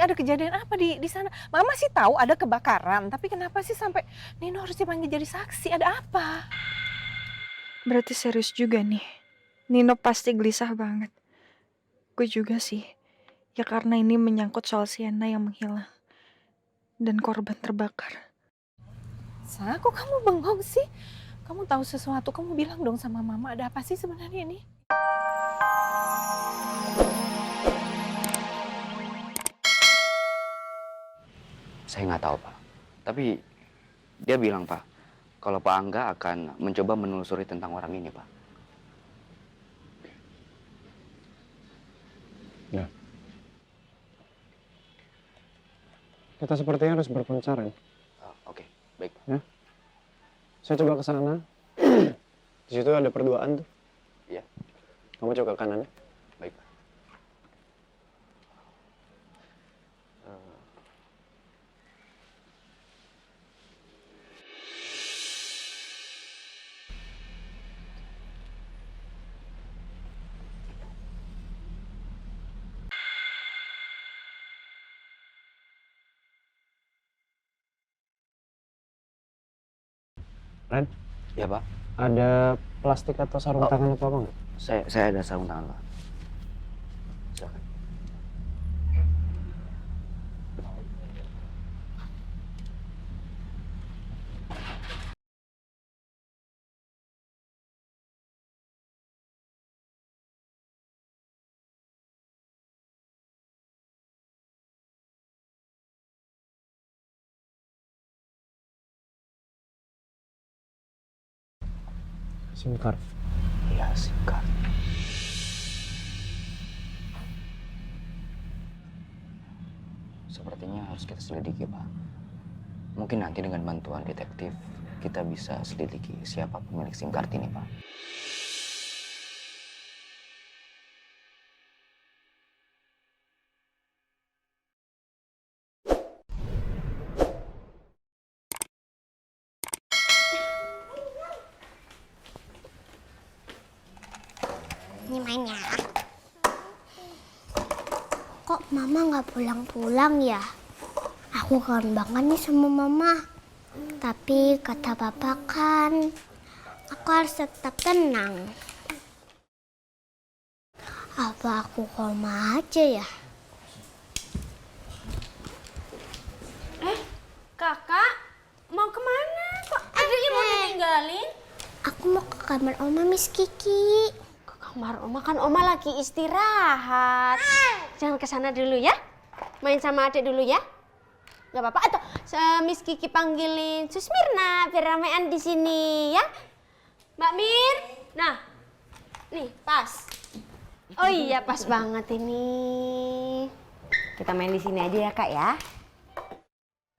ada kejadian apa di sana? Mama sih tahu ada kebakaran, tapi kenapa sih sampai Nino harus dipanggil jadi saksi? Ada apa? Berarti serius juga nih. Nino pasti gelisah banget. Gue juga sih. Ya karena ini menyangkut soal Sienna yang menghilang. Dan korban terbakar. Sa, kok kamu bengong sih? Kamu tahu sesuatu, kamu bilang dong sama Mama, ada apa sih sebenarnya ini? Saya nggak tahu, Pak. Tapi dia bilang, Pak, kalau Pak Angga akan mencoba menelusuri tentang orang ini, Pak. Ya. Kita sepertinya harus berpencar ya. Oke, baik, Pak. Ya. Saya coba ke sana. Di situ ada perduaan tuh. Iya, Kamu coba ke kanan ya. baik, Pak. Ren, Ya, Pak. ada plastik atau sarung tangan apa nggak? Saya ada sarung tangan, Pak. Silakan. SIM card. Iya, SIM card. Sepertinya harus kita selidiki, Pak. Mungkin nanti dengan bantuan detektif, kita bisa selidiki siapa pemilik SIM card ini, Pak. Ini mainnya. Kok mama nggak pulang-pulang ya? Aku kangen banget nih sama mama. Tapi kata papa kan, aku harus tetap tenang. Apa aku koma aja ya? Kakak, mau kemana? Kok adiknya mau ditinggalin? Aku mau ke kamar oma Miss Kiki. Ke kamar Oma, kan Oma lagi istirahat. Jangan ke sana dulu ya. Main sama adik dulu ya. Gak apa-apa, atau Miss Kiki panggilin Sus Mirna biar ramean di sini ya. Mbak Mir, nah, nih pas. Oh iya pas banget ini. Kita main di sini aja ya Kak ya.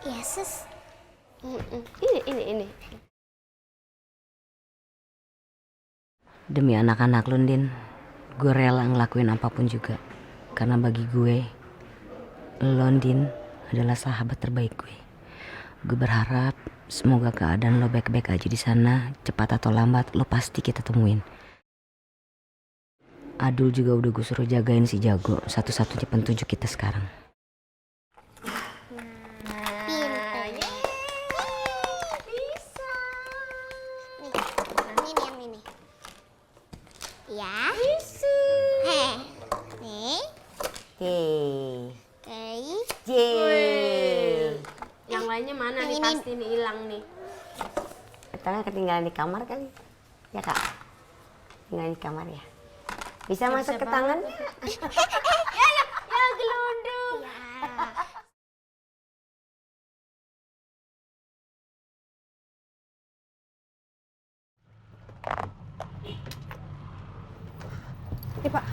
Iya sus. Ini. Demi anak-anak lu, Din, gue rela ngelakuin apapun juga. Karena bagi gue, lo, Din, adalah sahabat terbaik gue. Gue berharap semoga keadaan lo baik-baik aja di sana. Cepat atau lambat, lo pasti kita temuin. Adul juga udah gue suruh jagain si Jago, satu-satunya pentunjuk kita sekarang. Bisa. Nih, ini yang ini. Ya. Bisa. Nih. Oke. Yang lainnya mana nih? Ini. Pasti nih hilang nih. Atau ketinggalan di kamar kali? Ya Kak? Tinggal di kamar ya? Bisa masuk ke tangan? Ya gelundung. Iya, Pak.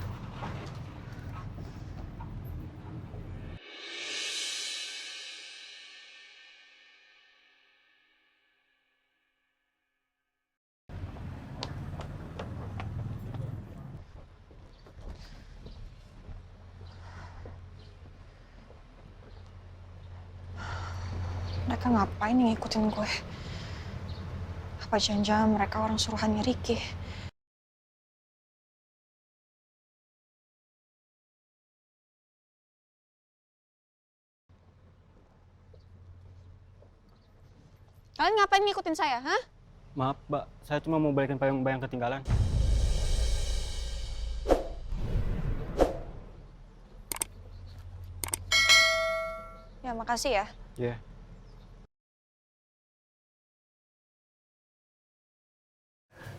Mereka ngapain nih ngikutin gue? Apa jangan-jangan mereka orang suruhannya Ricky? Kalian ngapain ngikutin saya, hah? Maaf, Mbak. Saya cuma mau balikin payung Mbak yang ketinggalan. Ya, makasih ya. Iya.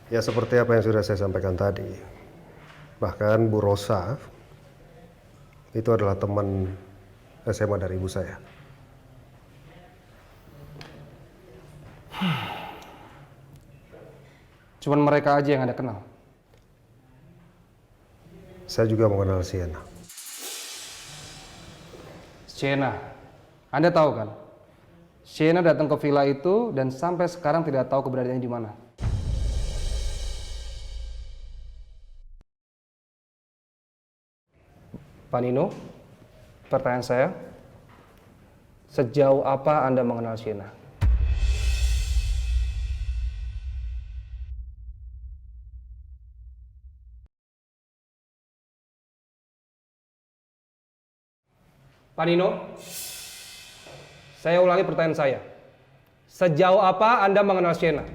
Ya seperti apa yang sudah saya sampaikan tadi. Bahkan Bu Rosa itu adalah teman SMA dari ibu saya. Cuman mereka aja yang Anda kenal. Saya juga mengenal Sienna. Sienna, Anda tahu kan? Sienna datang ke villa itu dan sampai sekarang tidak tahu keberadaannya di mana. Pak Nino, pertanyaan saya, sejauh apa Anda mengenal Sienna? Pak Nino, saya ulangi pertanyaan saya. Sejauh apa Anda mengenal Sienna?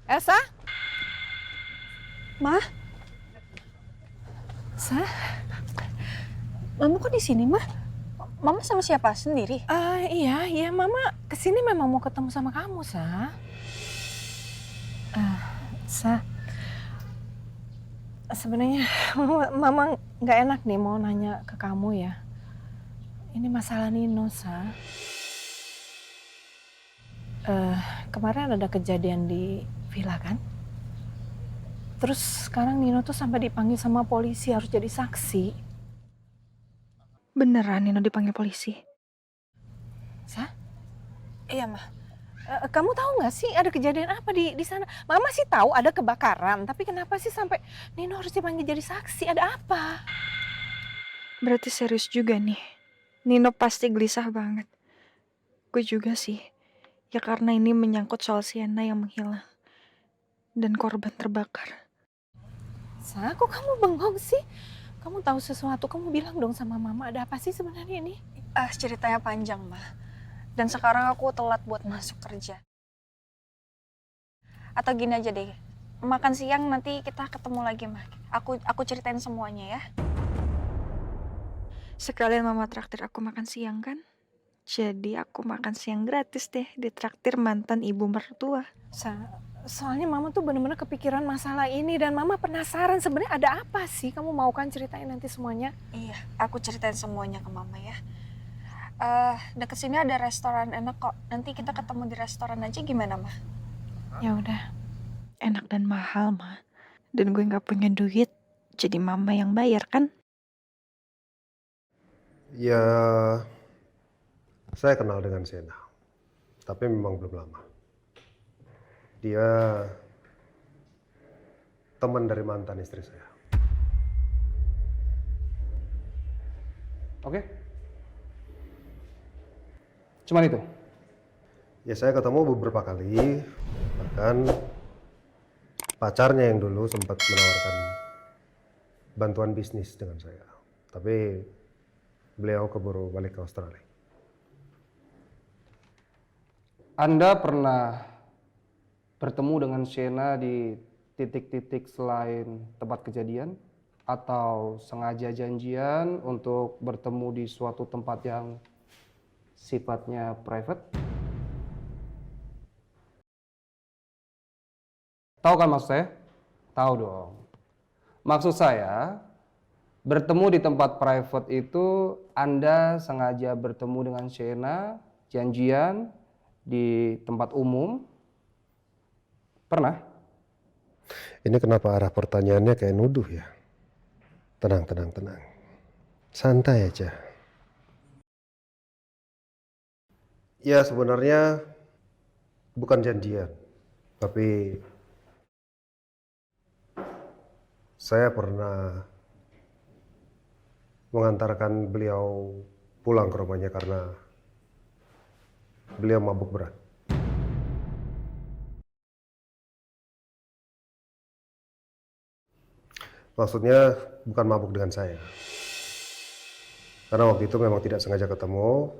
Elsa? Ma? Sa? Mama kok di sini, Ma? Mama sama siapa? Sendiri? Iya, Mama kesini memang mau ketemu sama kamu, Sa. Sa, sebenarnya Mama nggak enak nih mau nanya ke kamu ya. Ini masalah Nino, Sa. Kemarin ada kejadian di villa kan? Terus sekarang Nino tuh sampai dipanggil sama polisi harus jadi saksi. Beneran Nino dipanggil polisi? Sa? Iya, Ma. Kamu tahu nggak sih ada kejadian apa di sana? Mama sih tahu ada kebakaran, tapi kenapa sih sampai Nino harus dipanggil jadi saksi? Ada apa? Berarti serius juga nih. Nino pasti gelisah banget. Gue juga sih. Ya karena ini menyangkut soal Sienna yang menghilang. Dan korban terbakar. Sa, kok kamu bengong sih? Kamu tahu sesuatu, kamu bilang dong sama Mama. Ada apa sih sebenarnya ini? Ceritanya panjang, Ma. Dan sekarang aku telat buat masuk kerja. Atau gini aja deh, makan siang nanti kita ketemu lagi, Ma. Aku ceritain semuanya ya. Sekalian Mama traktir aku makan siang kan? Jadi aku makan siang gratis deh di traktir mantan ibu mertua. Soalnya Mama tuh bener-bener kepikiran masalah ini dan Mama penasaran sebenarnya ada apa sih? Kamu mau kan ceritain nanti semuanya? Iya, aku ceritain semuanya ke Mama ya. Deket sini ada restoran enak kok. Nanti kita ketemu di restoran aja gimana, Ma? Ya udah, enak dan mahal mah. Dan gue nggak punya duit, jadi Mama yang bayar kan? Ya saya kenal dengan Sienna. Tapi memang belum lama. Dia teman dari mantan istri saya. Oke? Cuman itu? Ya saya ketemu beberapa kali. Bahkan pacarnya yang dulu sempat menawarkan bantuan bisnis dengan saya. Tapi beliau keburu balik ke Australia. Anda pernah bertemu dengan Sienna di titik-titik selain tempat kejadian? Atau sengaja janjian untuk bertemu di suatu tempat yang sifatnya private? Tahu kan maksud saya? Tahu dong. Maksud saya, bertemu di tempat private itu Anda sengaja bertemu dengan Sienna, janjian di tempat umum. Pernah? Ini kenapa arah pertanyaannya kayak nuduh ya? Tenang. Santai aja. Ya sebenarnya bukan janjian. Tapi saya pernah mengantarkan beliau pulang ke rumahnya karena beliau mabuk berat. Maksudnya bukan mabuk dengan saya. Karena waktu itu memang tidak sengaja ketemu.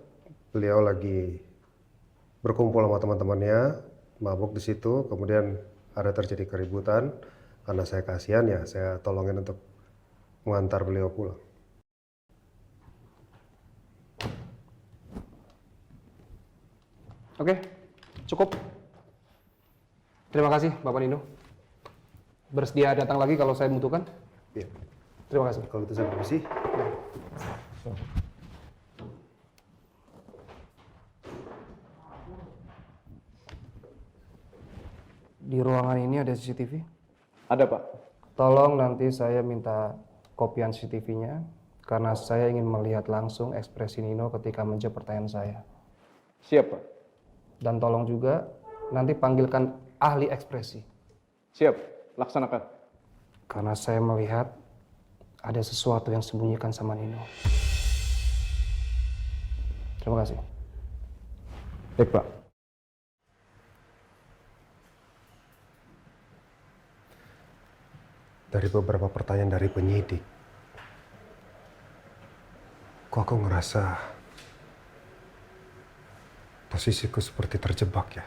Beliau lagi berkumpul sama teman-temannya, mabuk di situ, kemudian ada terjadi keributan. Karena saya kasihan ya, saya tolongin untuk mengantar beliau pulang. Oke, cukup. Terima kasih, Bapak Nino. Bersedia datang lagi kalau saya membutuhkan? Iya. Terima kasih. Kalau itu saya permisi. Di ruangan ini ada CCTV? Ada, Pak. Tolong nanti saya minta kopian CCTV-nya karena saya ingin melihat langsung ekspresi Nino ketika menjawab pertanyaan saya. Siap, Pak. Dan tolong juga nanti panggilkan ahli ekspresi. Siap, laksanakan. Karena saya melihat ada sesuatu yang sembunyikan sama Nino. Terima kasih. Baik, Pak. Dari beberapa pertanyaan dari penyidik, kok aku ngerasa posisiku seperti terjebak ya.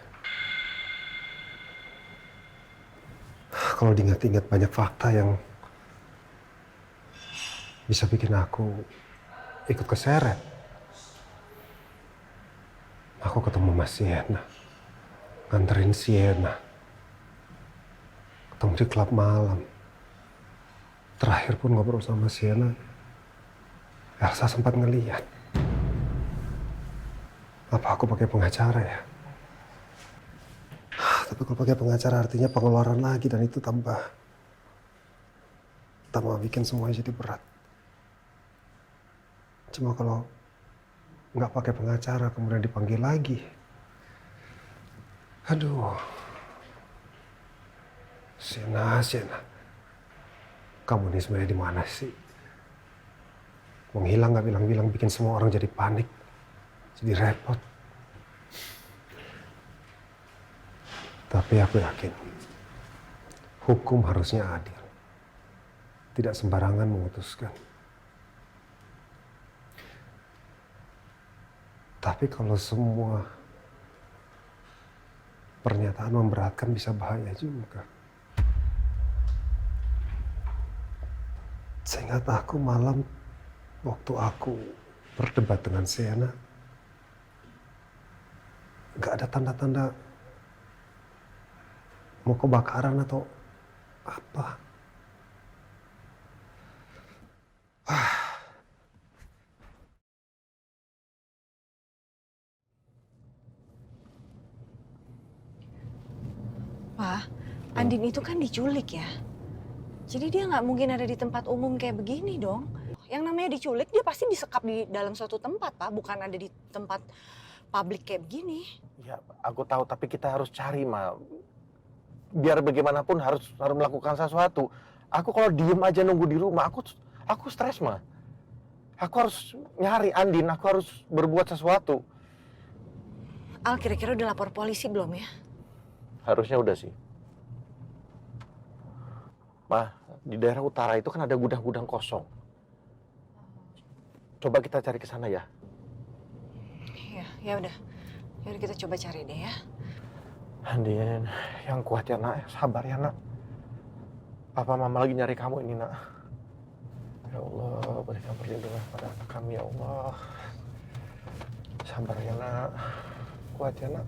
Kalau diingat-ingat banyak fakta yang bisa bikin aku ikut keseret. Aku ketemu Mas Sienna, nganterin Sienna, ketemu di klub malam. Terakhir pun ngobrol sama Sienna, Elsa sempat ngeliat. Apa aku pakai pengacara ya? Tapi kalau pakai pengacara artinya pengeluaran lagi dan itu tambah bikin semuanya jadi berat. Cuma kalau nggak pakai pengacara kemudian dipanggil lagi, aduh, Sienna. Kamu ini sebenarnya di mana sih? Menghilang nggak bilang-bilang bikin semua orang jadi panik, jadi repot. Tapi aku yakin hukum harusnya adil, tidak sembarangan memutuskan. Tapi kalau semua pernyataan memberatkan bisa bahaya juga. Seingat aku malam waktu aku berdebat dengan Sienna, nggak ada tanda-tanda mau kebakaran atau apa. Wah, Andin itu kan diculik ya. Jadi dia nggak mungkin ada di tempat umum kayak begini dong. Yang namanya diculik dia pasti disekap di dalam suatu tempat, Pak, bukan ada di tempat publik kayak begini. Ya, aku tahu, tapi kita harus cari, Ma. Biar bagaimanapun harus melakukan sesuatu. Aku kalau diem aja nunggu di rumah, aku stres, Ma. Aku harus nyari Andin, aku harus berbuat sesuatu. Al, kira-kira udah lapor polisi belum ya? Harusnya udah sih. Ma, di daerah utara itu kan ada gudang-gudang kosong. Coba kita cari ke sana ya. Iya, ya udah. Yaudah kita coba cari deh ya. Andin, yang kuat ya, Nak. Sabar ya, Nak. Papa Mama lagi nyari kamu ini, Nak. Ya Allah, berikan perlindungan pada anak kami, ya Allah. Sabar ya, Nak. Kuat ya, Nak.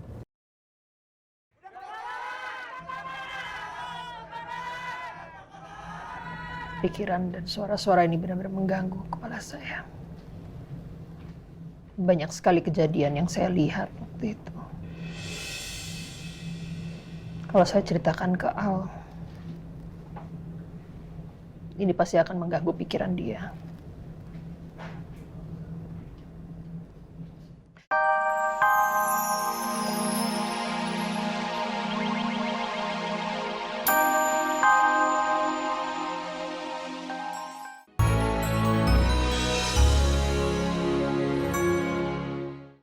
Pikiran dan suara-suara ini benar-benar mengganggu kepala saya. Banyak sekali kejadian yang saya lihat waktu itu. Kalau saya ceritakan ke Al, ini pasti akan mengganggu pikiran dia.